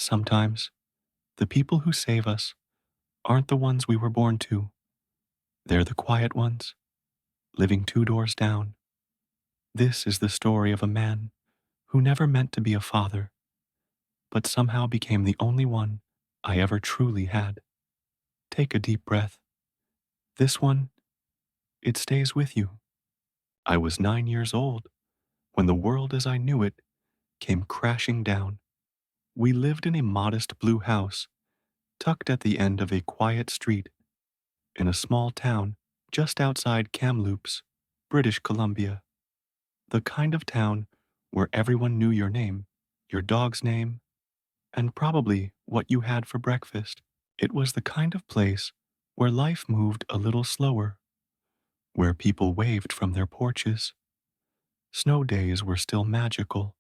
Sometimes, the people who save us aren't the ones we were born to. They're the quiet ones, living two doors down. This is the story of a man who never meant to be a father, but somehow became the only one I ever truly had. Take a deep breath. This one, it stays with you. I was 9 years old when the world as I knew it came crashing down. We lived in a modest blue house tucked at the end of a quiet street in a small town just outside Kamloops, British Columbia. The kind of town where everyone knew your name, your dog's name, and probably what you had for breakfast. It was the kind of place where life moved a little slower, where people waved from their porches. Snow days were still magical,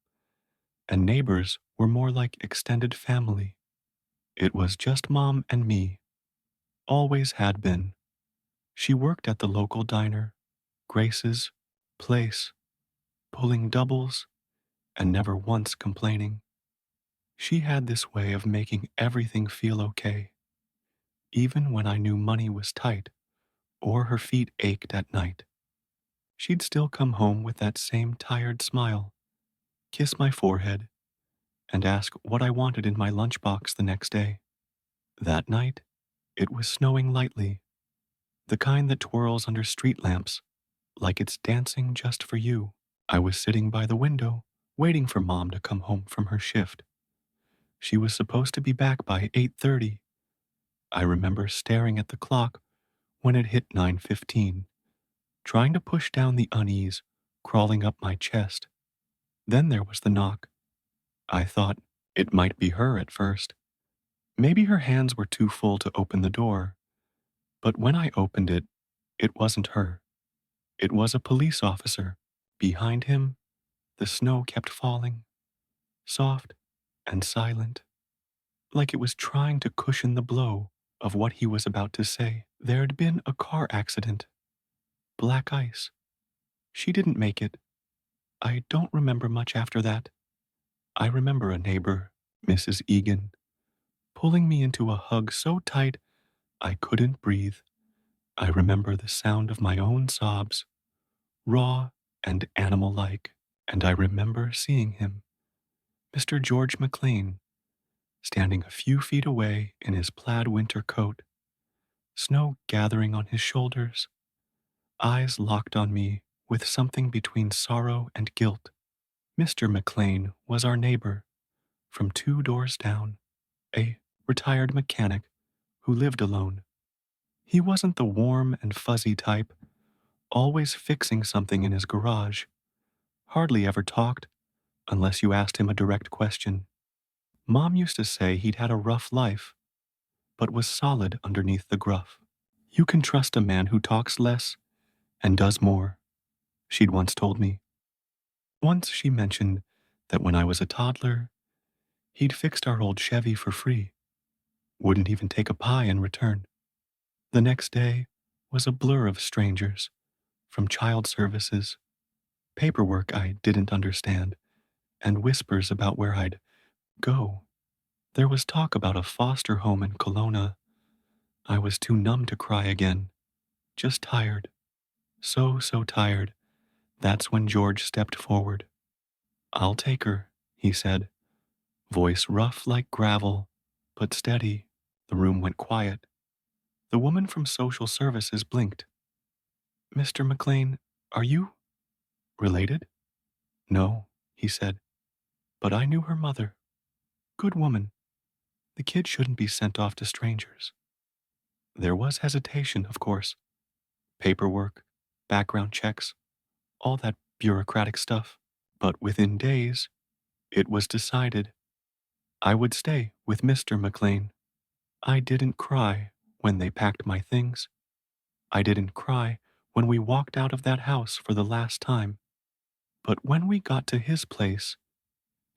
and neighbors were more like extended family. It was just Mom and me, always had been. She worked at the local diner, Grace's place, pulling doubles and never once complaining. She had this way of making everything feel okay, even when I knew money was tight or her feet ached at night. She'd still come home with that same tired smile, kiss my forehead, and ask what I wanted in my lunchbox the next day. That night, it was snowing lightly, the kind that twirls under street lamps like it's dancing just for you. I was sitting by the window, waiting for Mom to come home from her shift. She was supposed to be back by 8:30. I remember staring at the clock when it hit 9:15, trying to push down the unease crawling up my chest. Then there was the knock. I thought it might be her at first. Maybe her hands were too full to open the door. But when I opened it, it wasn't her. It was a police officer. Behind him, the snow kept falling, soft and silent, like it was trying to cushion the blow of what he was about to say. There'd been a car accident. Black ice. She didn't make it. I don't remember much after that. I remember a neighbor, Mrs. Egan, pulling me into a hug so tight I couldn't breathe. I remember the sound of my own sobs, raw and animal-like, and I remember seeing him, Mr. George McLean, standing a few feet away in his plaid winter coat, snow gathering on his shoulders, eyes locked on me with something between sorrow and guilt. Mr. McLean was our neighbor from two doors down, a retired mechanic who lived alone. He wasn't the warm and fuzzy type, always fixing something in his garage, hardly ever talked unless you asked him a direct question. Mom used to say he'd had a rough life, but was solid underneath the gruff. You can trust a man who talks less and does more, she'd once told me. Once she mentioned that when I was a toddler, he'd fixed our old Chevy for free, wouldn't even take a pie in return. The next day was a blur of strangers, from child services, paperwork I didn't understand, and whispers about where I'd go. There was talk about a foster home in Kelowna. I was too numb to cry again, just tired. So tired. That's when George stepped forward. "I'll take her," he said, voice rough like gravel, but steady. The room went quiet. The woman from social services blinked. "Mr. McLean, are you related?" "No," he said, "but I knew her mother. Good woman. The kid shouldn't be sent off to strangers." There was hesitation, of course. Paperwork, background checks, all that bureaucratic stuff. But within days, it was decided. I would stay with Mr. McLean. I didn't cry when they packed my things. I didn't cry when we walked out of that house for the last time. But when we got to his place,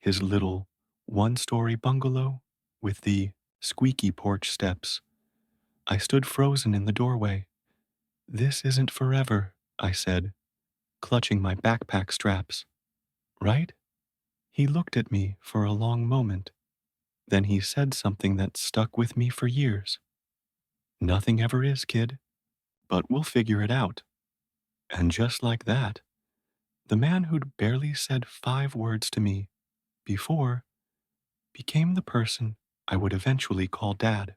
his little one-story bungalow with the squeaky porch steps, I stood frozen in the doorway. "This isn't forever," I said, clutching my backpack straps. "Right?" He looked at me for a long moment. Then he said something that stuck with me for years. Nothing ever is, kid, but we'll figure it out. And just like that, the man who'd barely said 5 words to me before became the person I would eventually call Dad.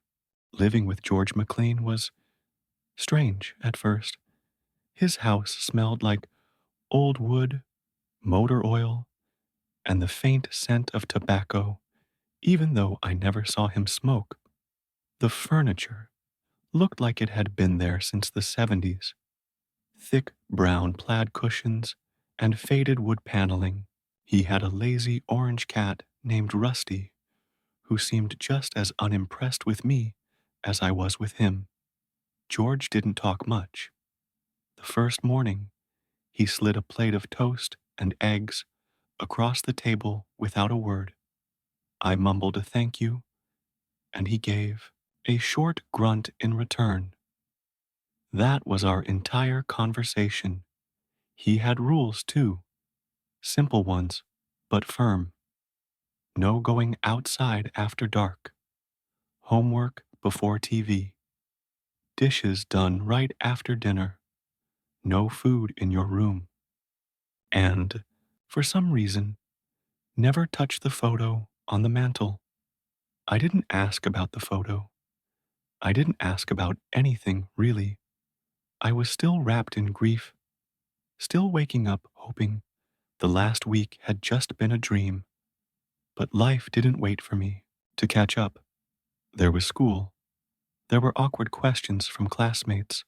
Living with George McLean was strange at first. His house smelled like old wood, motor oil, and the faint scent of tobacco, even though I never saw him smoke. The furniture looked like it had been there since the 70s. Thick brown plaid cushions and faded wood paneling. He had a lazy orange cat named Rusty, who seemed just as unimpressed with me as I was with him. George didn't talk much. The first morning, he slid a plate of toast and eggs across the table without a word. I mumbled a thank you, and he gave a short grunt in return. That was our entire conversation. He had rules, too, simple ones, but firm. No going outside after dark. Homework before TV. Dishes done right after dinner. No food in your room. And, for some reason, never touch the photo on the mantel. I didn't ask about the photo. I didn't ask about anything, really. I was still wrapped in grief, still waking up hoping the last week had just been a dream. But life didn't wait for me to catch up. There was school. There were awkward questions from classmates.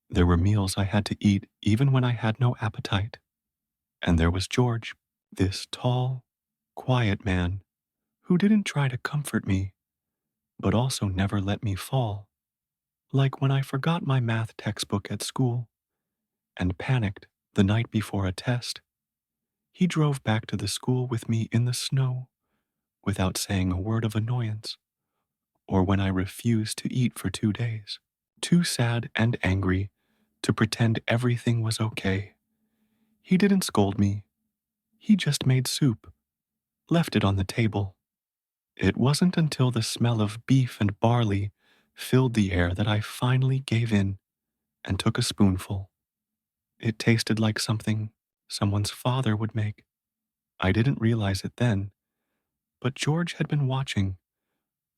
There were meals I had to eat even when I had no appetite. And there was George, this tall, quiet man who didn't try to comfort me, but also never let me fall. Like when I forgot my math textbook at school and panicked the night before a test, he drove back to the school with me in the snow without saying a word of annoyance, or when I refused to eat for 2 days, too sad and angry to pretend everything was okay. He didn't scold me. He just made soup, left it on the table. It wasn't until the smell of beef and barley filled the air that I finally gave in and took a spoonful. It tasted like something someone's father would make. I didn't realize it then, but George had been watching,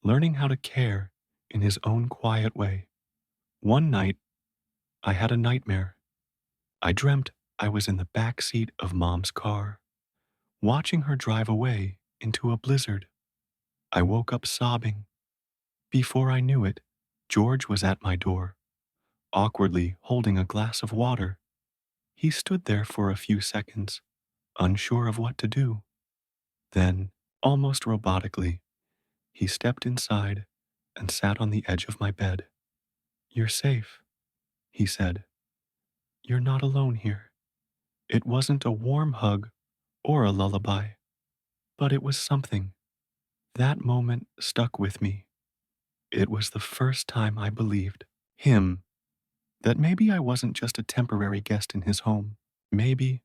learning how to care in his own quiet way. One night, I had a nightmare. I dreamt I was in the back seat of Mom's car, watching her drive away into a blizzard. I woke up sobbing. Before I knew it, George was at my door, awkwardly holding a glass of water. He stood there for a few seconds, unsure of what to do. Then, almost robotically, he stepped inside and sat on the edge of my bed. "You're safe," he said. "You're not alone here." It wasn't a warm hug or a lullaby, but it was something. That moment stuck with me. It was the first time I believed him that maybe I wasn't just a temporary guest in his home. Maybe,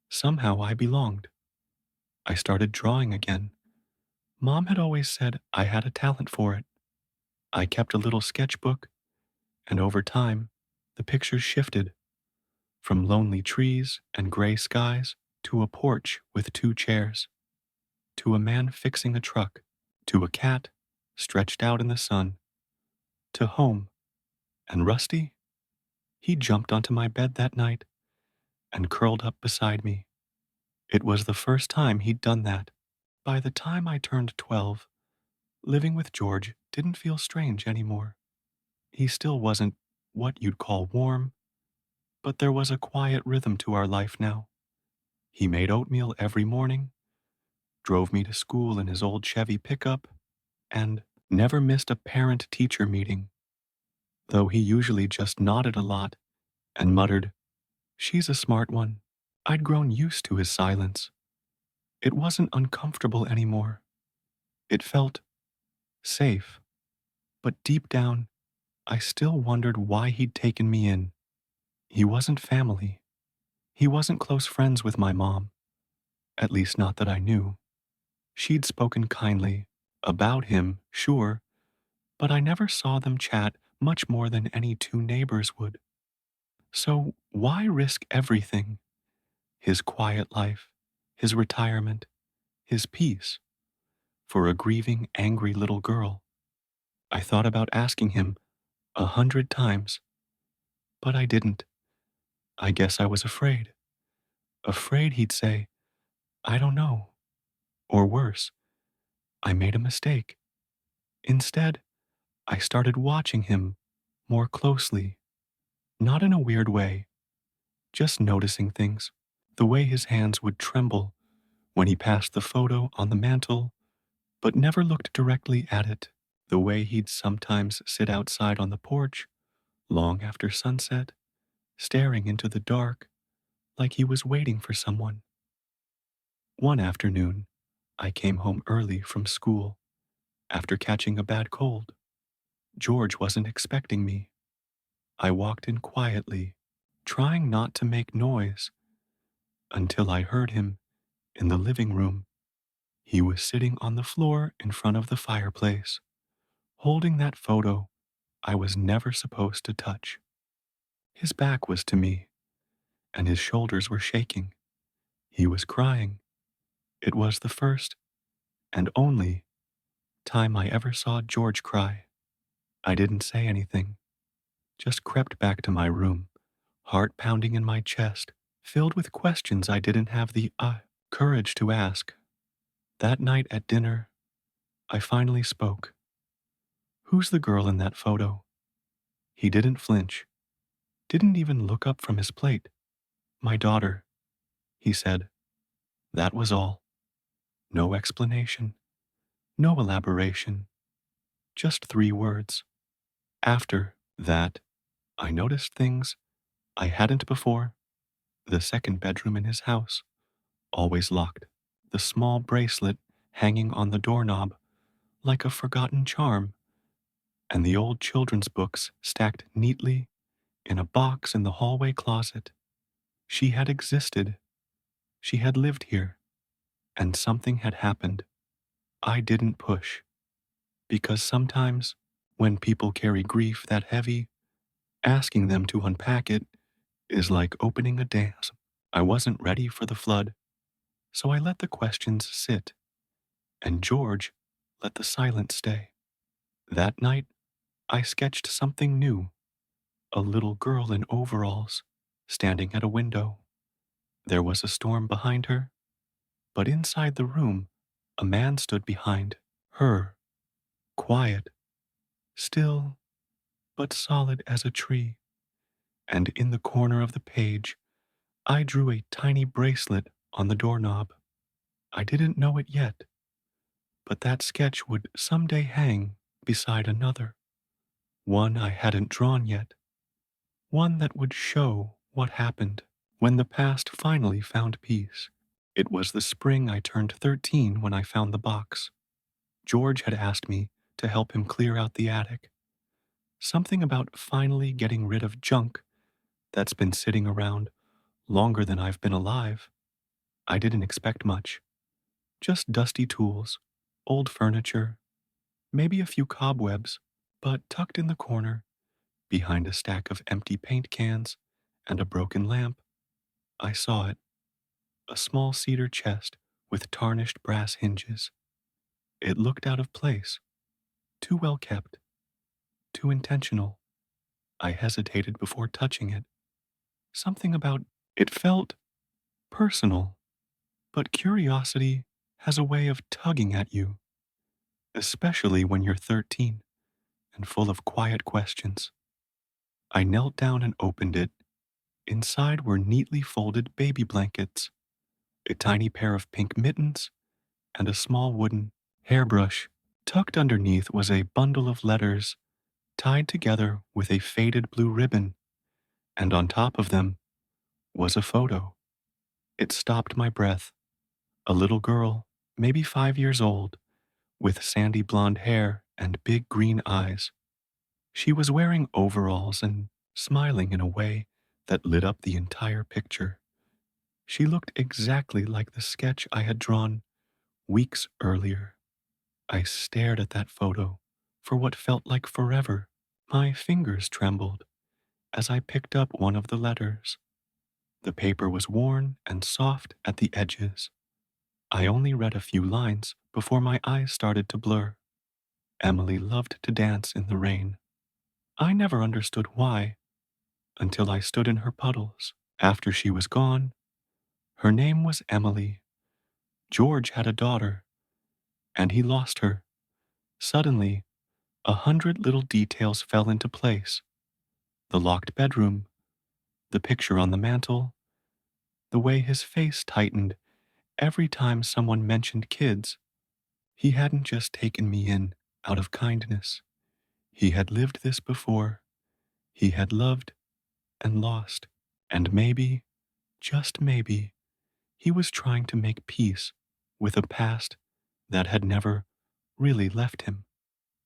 somehow, I belonged. I started drawing again. Mom had always said I had a talent for it. I kept a little sketchbook, and over time, the pictures shifted from lonely trees and gray skies to a porch with 2 chairs, to a man fixing a truck, to a cat stretched out in the sun, to home. And Rusty? He jumped onto my bed that night and curled up beside me. It was the first time he'd done that. By the time I turned 12, living with George didn't feel strange anymore. He still wasn't what you'd call warm, but there was a quiet rhythm to our life now. He made oatmeal every morning, drove me to school in his old Chevy pickup, and never missed a parent-teacher meeting, though he usually just nodded a lot and muttered, "She's a smart one." I'd grown used to his silence. It wasn't uncomfortable anymore. It felt safe. But deep down, I still wondered why he'd taken me in. He wasn't family. He wasn't close friends with my mom, at least not that I knew. She'd spoken kindly, About him, sure, but I never saw them chat much more than any two neighbors would. So why risk everything? His quiet life, his retirement, his peace, for a grieving, angry little girl? I thought about asking him 100 times, but I didn't. I guess I was afraid. Afraid he'd say, I don't know. Or worse, I made a mistake. Instead, I started watching him more closely, not in a weird way, just noticing things. The way his hands would tremble when he passed the photo on the mantel, but never looked directly at it. The way he'd sometimes sit outside on the porch, long after sunset, staring into the dark like he was waiting for someone. One afternoon, I came home early from school after catching a bad cold. George wasn't expecting me. I walked in quietly, trying not to make noise, until I heard him in the living room. He was sitting on the floor in front of the fireplace, holding that photo I was never supposed to touch. His back was to me, and his shoulders were shaking. He was crying. It was the first and only time I ever saw George cry. I didn't say anything, just crept back to my room, heart pounding in my chest, filled with questions I didn't have the courage to ask. That night at dinner, I finally spoke. Who's the girl in that photo? He didn't flinch, didn't even look up from his plate. My daughter, he said. That was all. No explanation, no elaboration, just 3 words. After that, I noticed things I hadn't before. The second bedroom in his house, always locked. The small bracelet hanging on the doorknob like a forgotten charm, and the old children's books stacked neatly in a box in the hallway closet. She had existed. She had lived here. And something had happened. I didn't push. Because sometimes, when people carry grief that heavy, asking them to unpack it is like opening a dam. I wasn't ready for the flood, so I let the questions sit, and George let the silence stay. That night, I sketched something new, a little girl in overalls, standing at a window. There was a storm behind her, but inside the room, a man stood behind her, quiet, still, but solid as a tree. And in the corner of the page, I drew a tiny bracelet on the doorknob. I didn't know it yet, but that sketch would someday hang beside another, one I hadn't drawn yet, one that would show what happened when the past finally found peace. It was the spring I turned 13 when I found the box. George had asked me to help him clear out the attic. Something about finally getting rid of junk that's been sitting around longer than I've been alive. I didn't expect much. Just dusty tools, old furniture, maybe a few cobwebs, but tucked in the corner, behind a stack of empty paint cans and a broken lamp, I saw it. A small cedar chest with tarnished brass hinges. It looked out of place, too well kept, too intentional. I hesitated before touching it. Something about it felt personal, but curiosity has a way of tugging at you, especially when you're 13 and full of quiet questions. I knelt down and opened it. Inside were neatly folded baby blankets, a tiny pair of pink mittens, and a small wooden hairbrush. Tucked underneath was a bundle of letters tied together with a faded blue ribbon, and on top of them was a photo. It stopped my breath. A little girl, maybe 5 years old, with sandy blonde hair and big green eyes. She was wearing overalls and smiling in a way that lit up the entire picture. She looked exactly like the sketch I had drawn weeks earlier. I stared at that photo for what felt like forever. My fingers trembled as I picked up one of the letters. The paper was worn and soft at the edges. I only read a few lines before my eyes started to blur. Emily loved to dance in the rain. I never understood why until I stood in her puddles. After she was gone, her name was Emily. George had a daughter, and he lost her. Suddenly, 100 little details fell into place. The locked bedroom, the picture on the mantel, the way his face tightened every time someone mentioned kids. He hadn't just taken me in out of kindness. He had lived this before. He had loved and lost. And maybe, just maybe, he was trying to make peace with a past that had never really left him.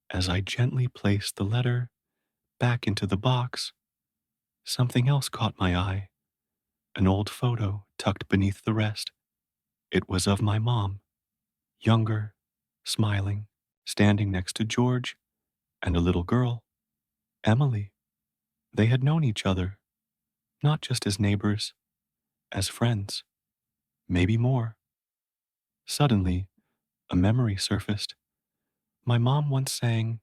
As I gently placed the letter back into the box, something else caught my eye. An old photo tucked beneath the rest. It was of my mom, younger, smiling, standing next to George and a little girl, Emily. They had known each other, not just as neighbors, as friends, maybe more. Suddenly, a memory surfaced. My mom once sang,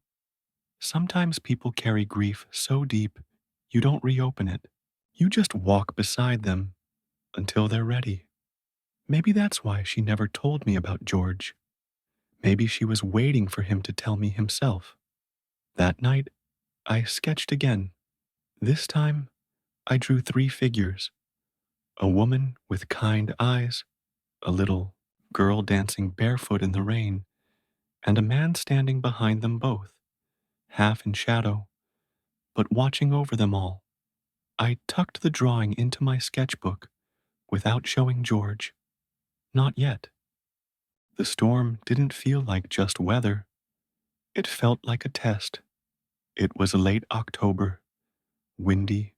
"Sometimes people carry grief so deep you don't reopen it. You just walk beside them until they're ready." Maybe that's why she never told me about George. Maybe she was waiting for him to tell me himself. That night, I sketched again. This time, I drew 3 figures: a woman with kind eyes, a little girl dancing barefoot in the rain, and a man standing behind them both, half in shadow, but watching over them all. I tucked the drawing into my sketchbook without showing George. Not yet. The storm didn't feel like just weather. It felt like a test. It was late October, windy,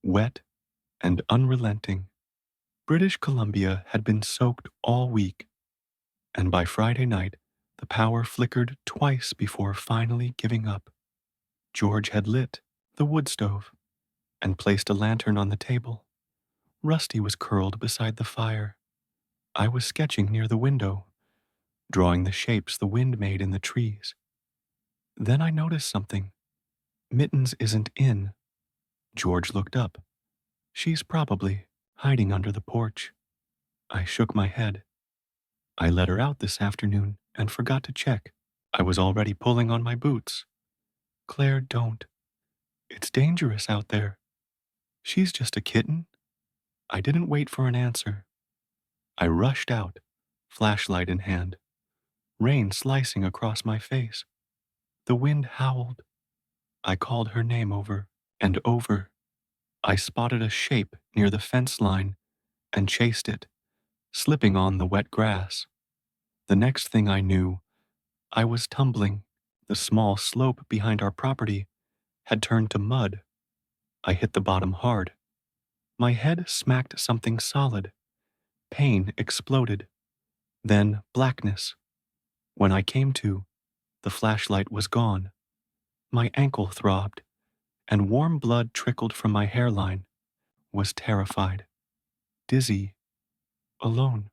wet, and unrelenting. British Columbia had been soaked all week, and by Friday night, the power flickered twice before finally giving up. George had lit the wood stove and placed a lantern on the table. Rusty was curled beside the fire. I was sketching near the window, drawing the shapes the wind made in the trees. Then I noticed something. Mittens isn't in. George looked up. She's probably hiding under the porch. I shook my head. I let her out this afternoon and forgot to check. I was already pulling on my boots. Claire, don't. It's dangerous out there. She's just a kitten. I didn't wait for an answer. I rushed out, flashlight in hand, rain slicing across my face. The wind howled. I called her name over and over. I spotted a shape near the fence line and chased it, slipping on the wet grass. The next thing I knew, I was tumbling. The small slope behind our property had turned to mud. I hit the bottom hard. My head smacked something solid. Pain exploded. Then blackness. When I came to, the flashlight was gone. My ankle throbbed, and warm blood trickled from my hairline. Was terrified, dizzy, alone.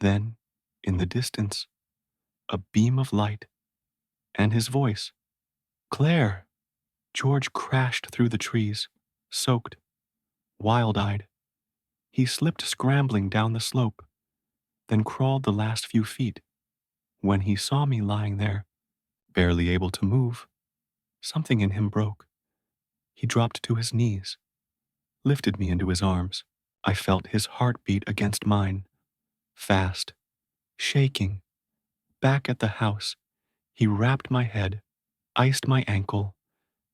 Then, in the distance, a beam of light, and his voice. Claire! George crashed through the trees, soaked, wild-eyed. He slipped scrambling down the slope, then crawled the last few feet. When he saw me lying there, barely able to move, something in him broke. He dropped to his knees, lifted me into his arms. I felt his heartbeat against mine, fast, shaking. Back at the house, he wrapped my head, iced my ankle,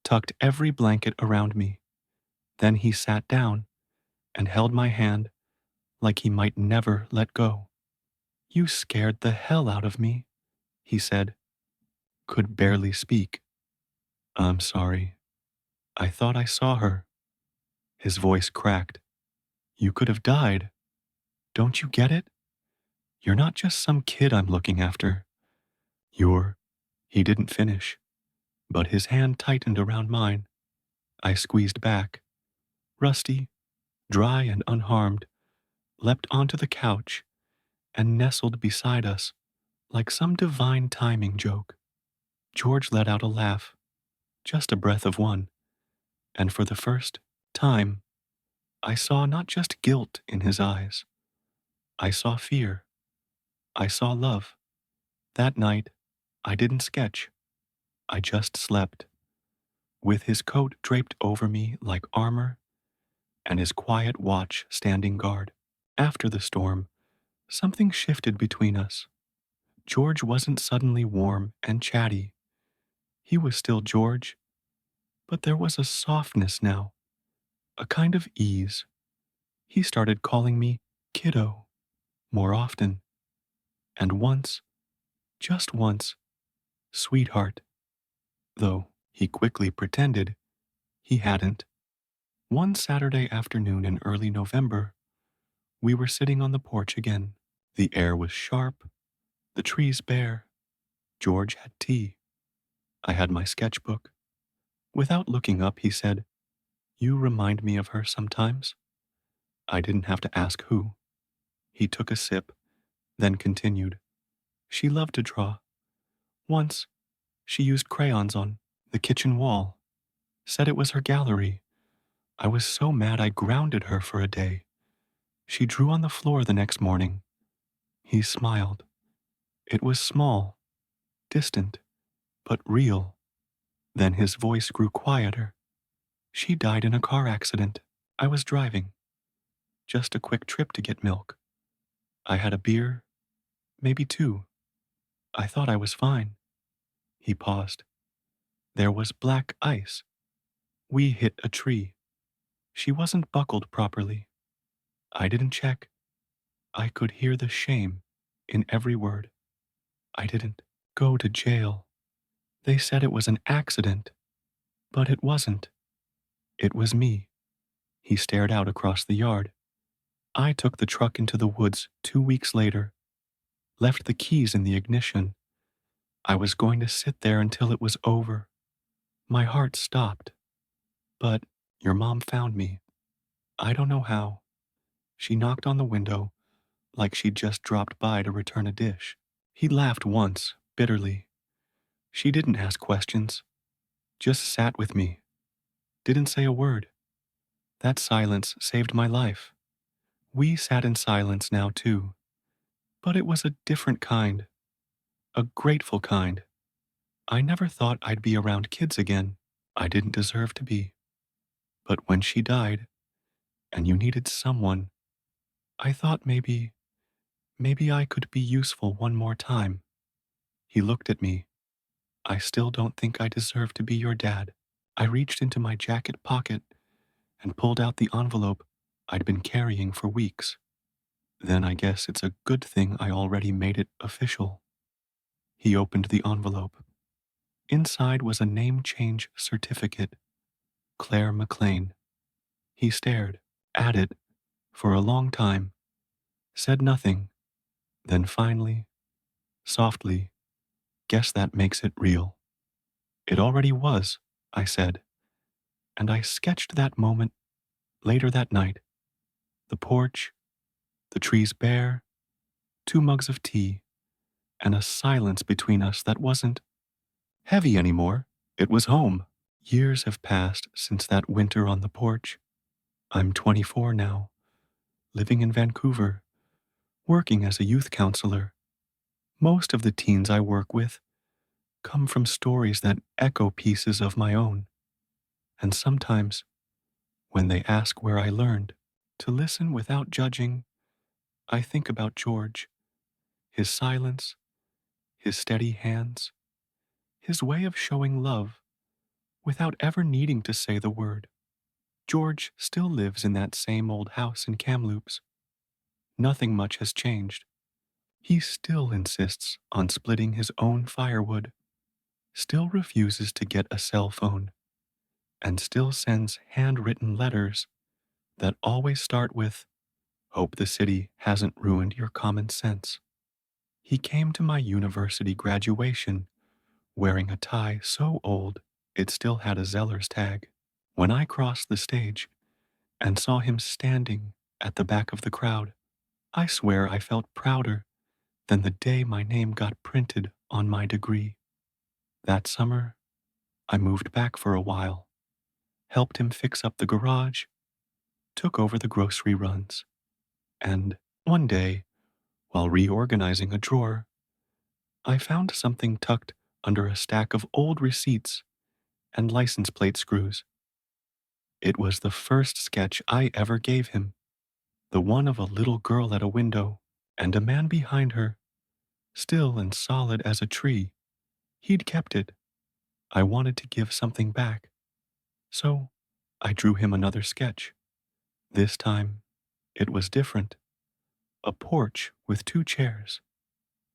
tucked every blanket around me. Then he sat down and held my hand like he might never let go. You scared the hell out of me, he said. Could barely speak. I'm sorry. I thought I saw her. His voice cracked. You could have died. Don't you get it? You're not just some kid I'm looking after. Your, he didn't finish, but his hand tightened around mine. I squeezed back. Rusty, dry and unharmed, leapt onto the couch and nestled beside us like some divine timing joke. George let out a laugh, just a breath of one, and for the first time, I saw not just guilt in his eyes. I saw fear. I saw love. That night, I didn't sketch. I just slept, with his coat draped over me like armor and his quiet watch standing guard. After the storm, something shifted between us. George wasn't suddenly warm and chatty. He was still George, but there was a softness now, a kind of ease. He started calling me kiddo more often, and once, just once, sweetheart, though he quickly pretended he hadn't. One Saturday afternoon in early November, we were sitting on the porch again. The air was sharp, the trees bare. George had tea. I had my sketchbook. Without looking up, he said, "You remind me of her sometimes." I didn't have to ask who. He took a sip, then continued. She loved to draw. Once, she used crayons on the kitchen wall. Said it was her gallery. I was so mad I grounded her for a day. She drew on the floor the next morning. He smiled. It was small, distant, but real. Then his voice grew quieter. She died in a car accident. I was driving. Just a quick trip to get milk. I had a beer, maybe two. I thought I was fine. He paused. There was black ice. We hit a tree. She wasn't buckled properly. I didn't check. I could hear the shame in every word. I didn't go to jail. They said it was an accident, but it wasn't. It was me. He stared out across the yard. I took the truck into the woods 2 weeks later, left the keys in the ignition. I was going to sit there until it was over. My heart stopped. But your mom found me. I don't know how. She knocked on the window like she'd just dropped by to return a dish. He laughed once, bitterly. She didn't ask questions, just sat with me. Didn't say a word. That silence saved my life. We sat in silence now, too. But it was a different kind, a grateful kind. I never thought I'd be around kids again. I didn't deserve to be. But when she died, and you needed someone, I thought maybe I could be useful one more time. He looked at me. I still don't think I deserve to be your dad. I reached into my jacket pocket and pulled out the envelope I'd been carrying for weeks. Then I guess it's a good thing I already made it official. He opened the envelope. Inside was a name change certificate, Claire McLean. He stared at it for a long time, said nothing, then finally, softly, "Guess that makes it real." It already was, I said, and I sketched that moment later that night. The porch, the trees bare, 2 mugs of tea, and a silence between us that wasn't heavy anymore. It was home. Years have passed since that winter on the porch. I'm 24 now, living in Vancouver, working as a youth counselor. Most of the teens I work with come from stories that echo pieces of my own. And sometimes, when they ask where I learned to listen without judging, I think about George, his silence, his steady hands, his way of showing love without ever needing to say the word. George still lives in that same old house in Kamloops. Nothing much has changed. He still insists on splitting his own firewood, still refuses to get a cell phone, and still sends handwritten letters that always start with, "Hope the city hasn't ruined your common sense." He came to my university graduation wearing a tie so old it still had a Zeller's tag. When I crossed the stage and saw him standing at the back of the crowd, I swear I felt prouder than the day my name got printed on my degree. That summer, I moved back for a while, helped him fix up the garage, took over the grocery runs, and one day, while reorganizing a drawer, I found something tucked under a stack of old receipts and license plate screws. It was the first sketch I ever gave him, the one of a little girl at a window and a man behind her, still and solid as a tree. He'd kept it. I wanted to give something back, so I drew him another sketch. This time, it was different. A porch with two chairs.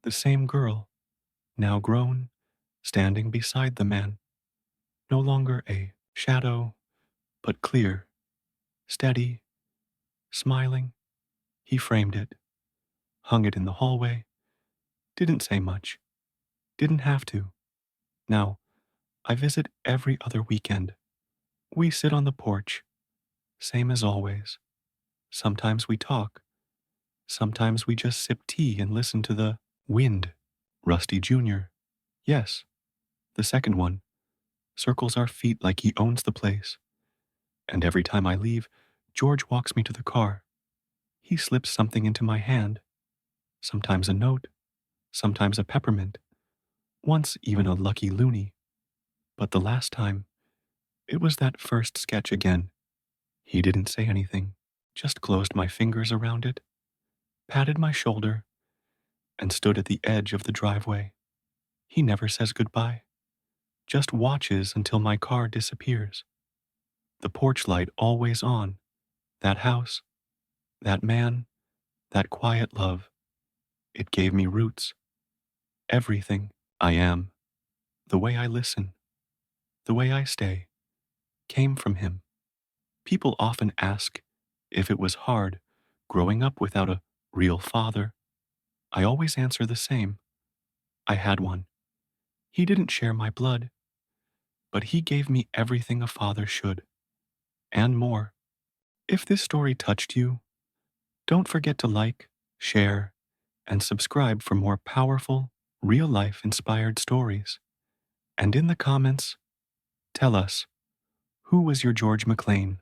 The same girl, now grown, standing beside the man. No longer a shadow, but clear, steady, smiling. He framed it, hung it in the hallway, didn't say much, didn't have to. Now, I visit every other weekend. We sit on the porch, same as always. Sometimes we talk. Sometimes we just sip tea and listen to the wind. Rusty Jr., yes, the second one, circles our feet like he owns the place. And every time I leave, George walks me to the car. He slips something into my hand, sometimes a note, sometimes a peppermint, once even a lucky loonie. But the last time, it was that first sketch again. He didn't say anything, just closed my fingers around it, patted my shoulder, and stood at the edge of the driveway. He never says goodbye, just watches until my car disappears. The porch light always on, that house, that man, that quiet love. It gave me roots. Everything I am, the way I listen, the way I stay, came from him. People often ask if it was hard growing up without a real father. I always answer the same. I had one. He didn't share my blood, but he gave me everything a father should, and more. If this story touched you, don't forget to like, share, and subscribe for more powerful, real-life inspired stories. And in the comments, tell us, who was your George McClane?